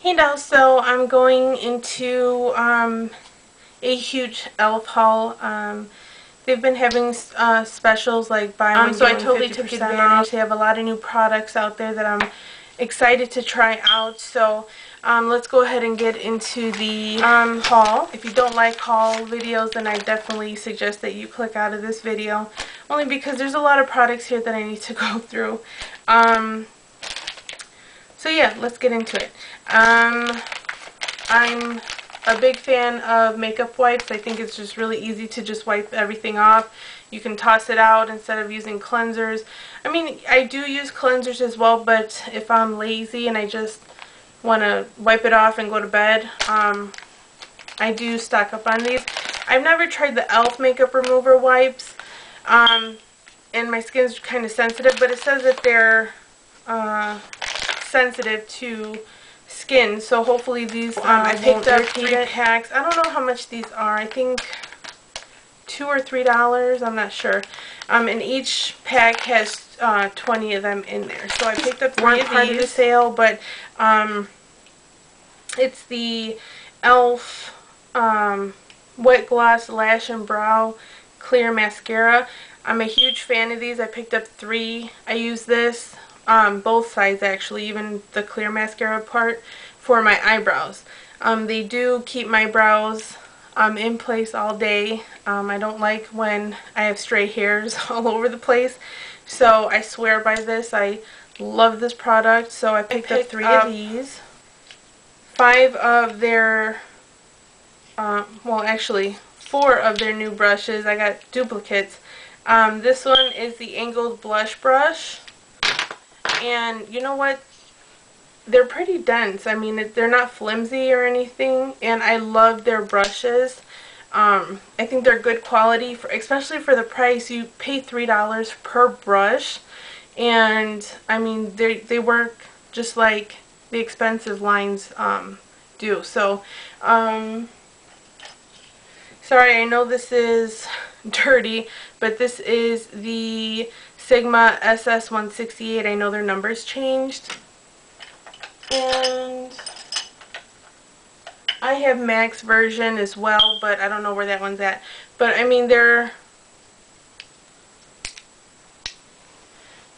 Hey now, so I'm going into a huge e.l.f. haul. They've been having specials like buy one So I get one totally 50% took advantage. off. They have a lot of new products out there that I'm excited to try out. So let's go ahead and get into the haul. If you don't like haul videos, then I definitely suggest that you click out of this video, only because there's a lot of products here that I need to go through. So yeah, let's get into it. I'm a big fan of makeup wipes. I think it's just really easy to just wipe everything off. You can toss it out instead of using cleansers. I mean, I do use cleansers as well, but if I'm lazy and I just want to wipe it off and go to bed, I do stock up on these. I've never tried the e.l.f. makeup remover wipes, and my skin's kind of sensitive, but it says that they're sensitive to skin, so hopefully these I picked up 3 packs. I don't know how much these are. I think $2 or $3, I'm not sure. And each pack has 20 of them in there. So I picked up 3 of these. Part of the sale, but it's the e.l.f. Wet Gloss Lash and Brow Clear Mascara. I'm a huge fan of these. I picked up 3. I use this both sides actually, even the clear mascara part, for my eyebrows. They do keep my brows in place all day. I don't like when I have stray hairs all over the place, so I swear by this. I love this product, so I picked up 3 of these. 5 of their, well actually 4 of their new brushes. I got duplicates. This one is the angled blush brush. And you know what? They're pretty dense. I mean, they're not flimsy or anything. And I love their brushes. I think they're good quality, especially for the price. You pay $3 per brush. And, I mean, they work just like the expensive lines do. So, sorry, I know this is dirty, but this is the Sigma SS168. I know their numbers changed. And I have Max version as well, but I don't know where that one's at. But I mean, they're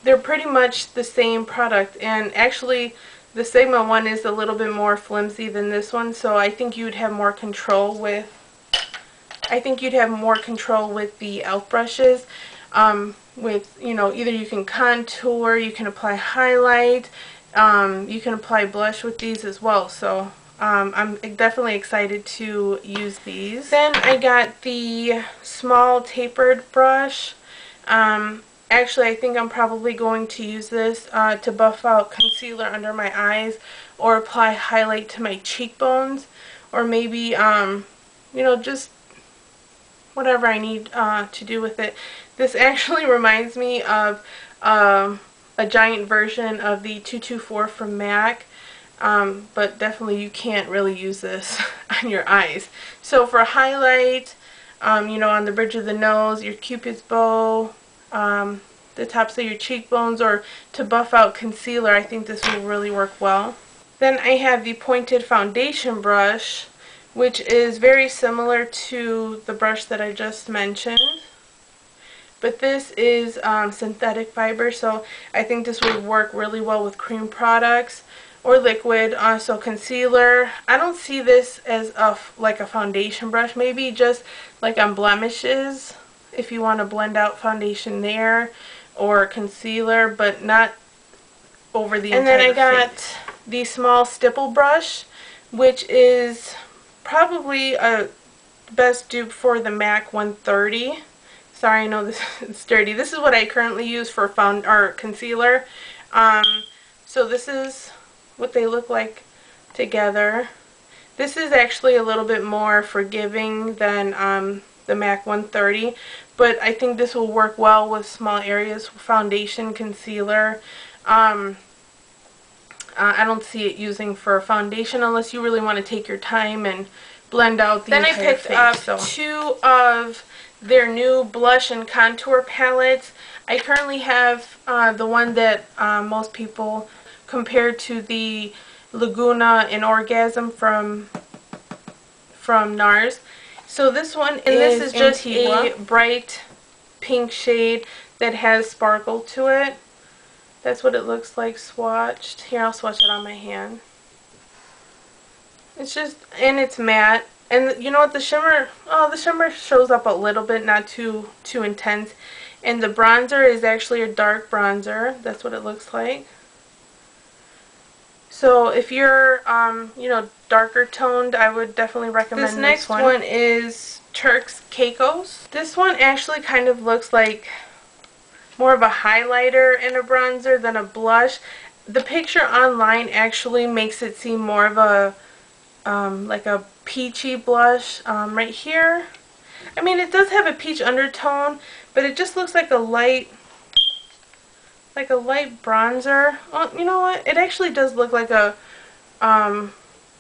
pretty much the same product. And actually, the Sigma one is a little bit more flimsy than this one, so I think you'd have more control with the e.l.f. brushes. With, you know, either you can contour, you can apply highlight, you can apply blush with these as well. So I'm definitely excited to use these. Then I got the small tapered brush. Actually, I think I'm probably going to use this to buff out concealer under my eyes, or apply highlight to my cheekbones, or maybe you know, just whatever I need to do with it. This actually reminds me of a giant version of the 224 from MAC, but definitely you can't really use this on your eyes. So for highlight, you know, on the bridge of the nose, your cupid's bow, the tops of your cheekbones, or to buff out concealer, I think this will really work well. Then I have the pointed foundation brush, which is very similar to the brush that I just mentioned. But this is synthetic fiber, so I think this would work really well with cream products or liquid. So concealer, I don't see this as like a foundation brush, maybe just like on blemishes if you want to blend out foundation there, or concealer, but not over the entire face. And then I got the small stipple brush, which is probably a best dupe for the MAC 130. Sorry, I know this is dirty. This is what I currently use for concealer. So this is what they look like together. This is actually a little bit more forgiving than the MAC 130, but I think this will work well with small areas, foundation, concealer. I don't see it using for foundation unless you really want to take your time and blend out the entire face. Then I picked up 2 of their new blush and contour palettes. I currently have the one that most people compare to the Laguna and Orgasm from NARS. So this one this is just a bright pink shade that has sparkle to it. That's what it looks like swatched. Here, I'll swatch it on my hand. It's just, and it's matte. And you know what, the shimmer shows up a little bit, not too intense. And the bronzer is actually a dark bronzer. That's what it looks like. So if you're, you know, darker toned, I would definitely recommend this one. This next one is Turk's Caicos. This one actually kind of looks like more of a highlighter and a bronzer than a blush. The picture online actually makes it seem more of a like a peachy blush right here. I mean, it does have a peach undertone, but it just looks like a light bronzer. Oh, you know what? It actually does look like a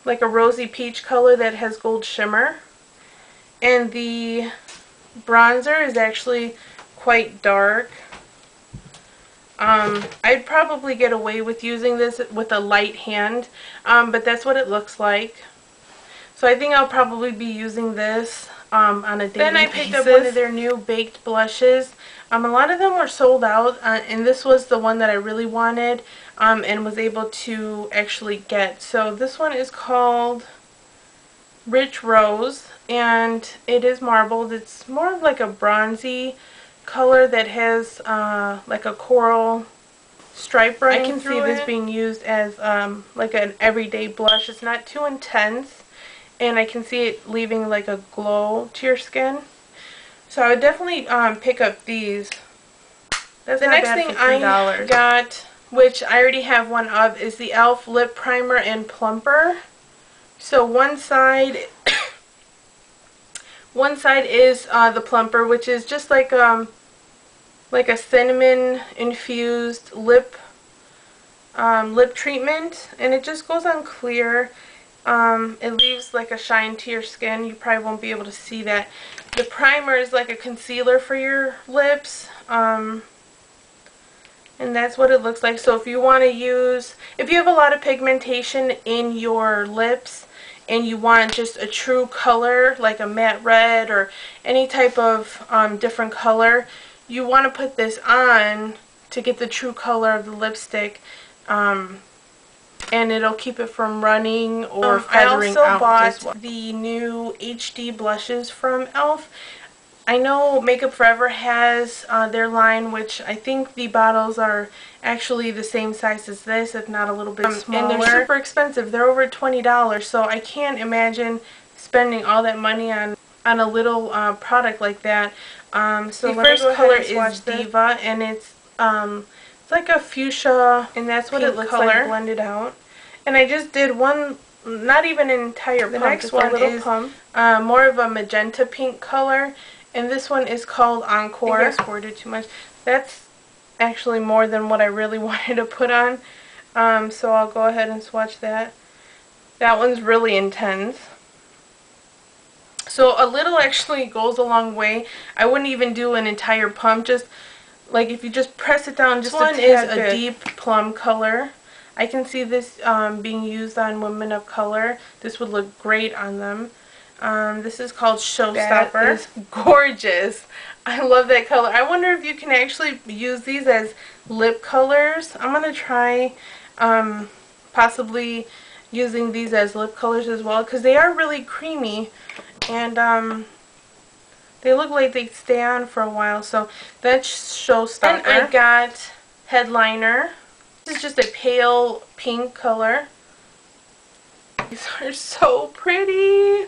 rosy peach color that has gold shimmer. And the bronzer is actually quite dark. I'd probably get away with using this with a light hand, but that's what it looks like. So I think I'll probably be using this on a daily basis. Then I picked up one of their new baked blushes. A lot of them were sold out, and this was the one that I really wanted and was able to actually get. So this one is called Rich Rose, and it is marbled. It's more of like a bronzy color that has like a coral stripe running through it. I can see this being used as like an everyday blush. It's not too intense, and I can see it leaving like a glow to your skin. So I would definitely pick up these. That's the next thing I got, which I already have one of, is the e.l.f. Lip Primer and Plumper. So one side is the plumper, which is just like a cinnamon infused lip treatment, and it just goes on clear. It leaves like a shine to your skin. You probably won't be able to see that. The primer is like a concealer for your lips, and that's what it looks like. So if you want to use, if you have a lot of pigmentation in your lips and you want just a true color, like a matte red or any type of different color, you want to put this on to get the true color of the lipstick, and it'll keep it from running or feathering out. I also bought the new HD blushes from e.l.f. I know Makeup Forever has their line, which I think the bottles are actually the same size as this, if not a little bit smaller. And they're super expensive. They're over $20, so I can't imagine spending all that money on a little product like that. So the first color is Diva, and it's like a fuchsia, and that's what it looks like blended out. And I just did one, not even an entire pump. The next one is more of a magenta pink color, and this one is called Encore. I scored it too much. That's actually more than what I really wanted to put on, so I'll go ahead and swatch that. That one's really intense. So a little actually goes a long way. I wouldn't even do an entire pump, just like if you just press it down just a tad bit. This one is a deep plum color. I can see this being used on women of color. This would look great on them. This is called Showstopper. That is gorgeous. I love that color. I wonder if you can actually use these as lip colors. I'm going to try possibly using these as lip colors as well, because they are really creamy, and they look like they stay on for a while. So that's Showstopper. Then I got Headliner. This is just a pale pink color. These are so pretty.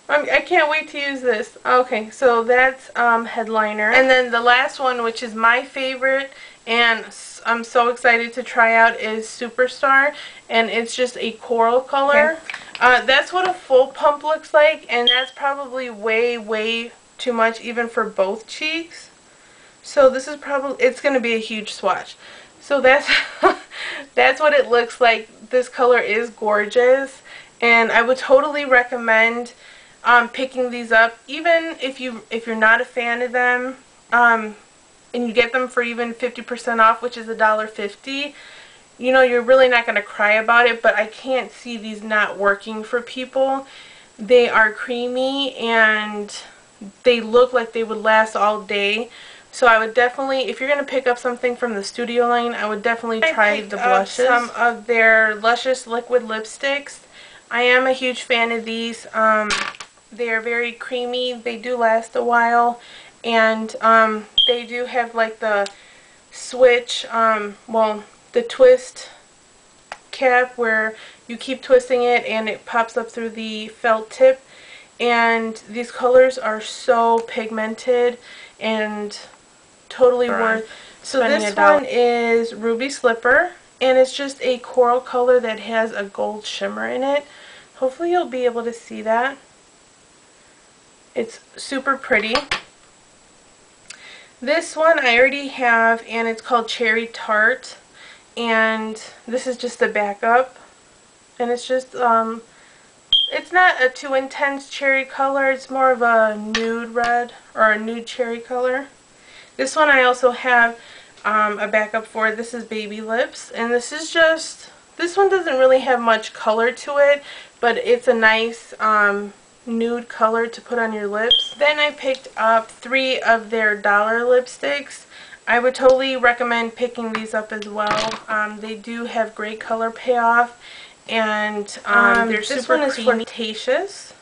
I can't wait to use this. Okay, so that's Headliner. And then the last one, which is my favorite, and I'm so excited to try out, is Superstar. And it's just a coral color. Okay. That's what a full pump looks like, and that's probably way too much even for both cheeks. So this is probably, it's going to be a huge swatch. So that's that's what it looks like. This color is gorgeous, and I would totally recommend picking these up, even if you're not a fan of them, and you get them for even 50% off, which is $1.50. you know, you're really not going to cry about it, but I can't see these not working for people. They are creamy and they look like they would last all day. So I would definitely, if you're going to pick up something from the Studio line, I would definitely try the blushes. Some of their Luscious liquid lipsticks. I am a huge fan of these. They are very creamy. They do last a while. And they do have like the switch, well, the twist cap where you keep twisting it and it pops up through the felt tip. And these colors are so pigmented and totally worth spending $1. So this one is Ruby Slipper, and it's just a coral color that has a gold shimmer in it. Hopefully you'll be able to see that. It's super pretty. This one I already have, and it's called Cherry Tart, and this is just a backup, and it's just it's not a too intense cherry color. It's more of a nude red or a nude cherry color. This one I also have a backup for. This is Baby Lips, and this is just, this one doesn't really have much color to it, but it's a nice nude color to put on your lips. Then I picked up 3 of their dollar lipsticks. I would totally recommend picking these up as well. They do have great color payoff, and they're super creamy. This one is Flirtatious,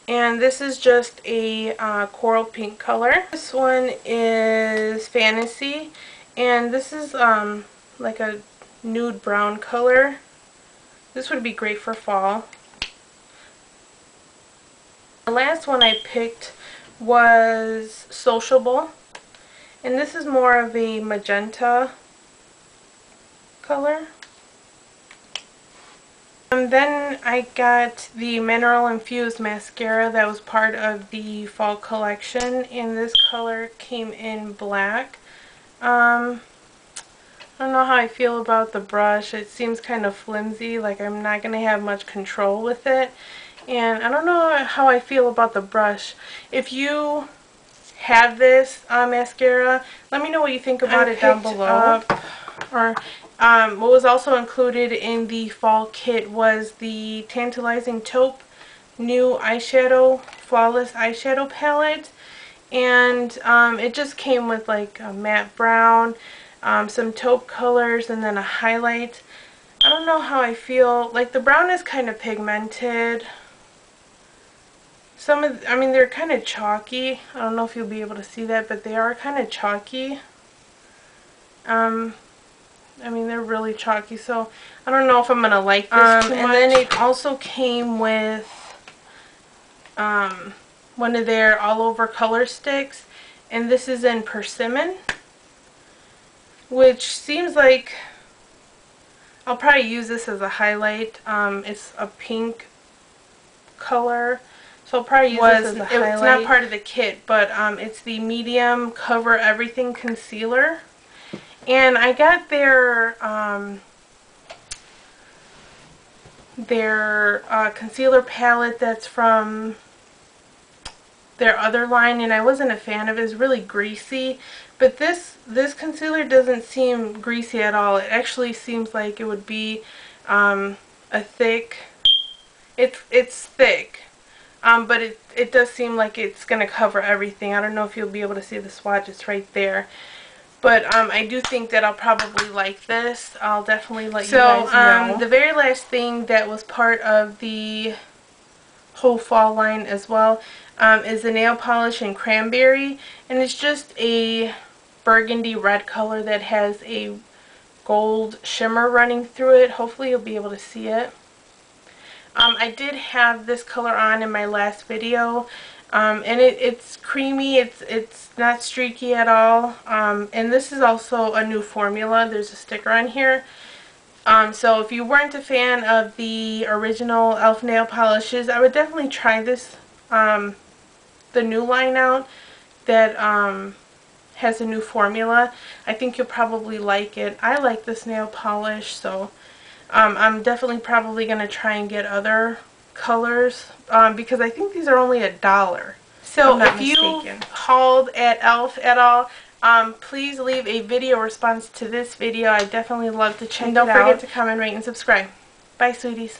and this is just a coral pink color. This one is Fantasy, and this is like a nude brown color. This would be great for fall. The last one I picked was Sociable, and this is more of a magenta color. Then I got the Mineral Infused Mascara that was part of the fall collection, and this color came in black. I don't know how I feel about the brush. It seems kind of flimsy, like I'm not going to have much control with it. And I don't know how I feel about the brush. If you have this mascara, let me know what you think about it down below. What was also included in the fall kit was the Tantalizing Taupe new eyeshadow, Flawless eyeshadow palette. And it just came with like a matte brown, some taupe colors, and then a highlight. I don't know how I feel. Like, the brown is kind of pigmented. I mean, they're kind of chalky. I don't know if you'll be able to see that, but they are kind of chalky. I mean, they're really chalky, so I don't know if I'm going to like this too much. And then it also came with one of their all-over color sticks, and this is in Persimmon, which seems like I'll probably use this as a highlight. It's a pink color, so I'll probably use this as a highlight. It's not part of the kit, but it's the Medium Cover Everything Concealer. And I got their concealer palette that's from their other line, and I wasn't a fan of it. It's really greasy, but this concealer doesn't seem greasy at all. It actually seems like it would be a thick. It's thick, but it does seem like it's going to cover everything. I don't know if you'll be able to see the swatches right there. But I do think that I'll probably like this. I'll definitely let you guys know. The very last thing that was part of the whole fall line as well is the nail polish in Cranberry. And it's just a burgundy red color that has a gold shimmer running through it. Hopefully you'll be able to see it. I did have this color on in my last video. And it's creamy, it's not streaky at all, and this is also a new formula. There's a sticker on here, so if you weren't a fan of the original e.l.f. nail polishes, I would definitely try this, the new line out that has a new formula. I think you'll probably like it. I like this nail polish, so I'm definitely probably going to try and get other colors, because I think these are only $1. So if you hauled at e.l.f. at all, Please leave a video response to this video. I definitely love to check it out. And don't forget to comment, rate, and subscribe. Bye, sweeties.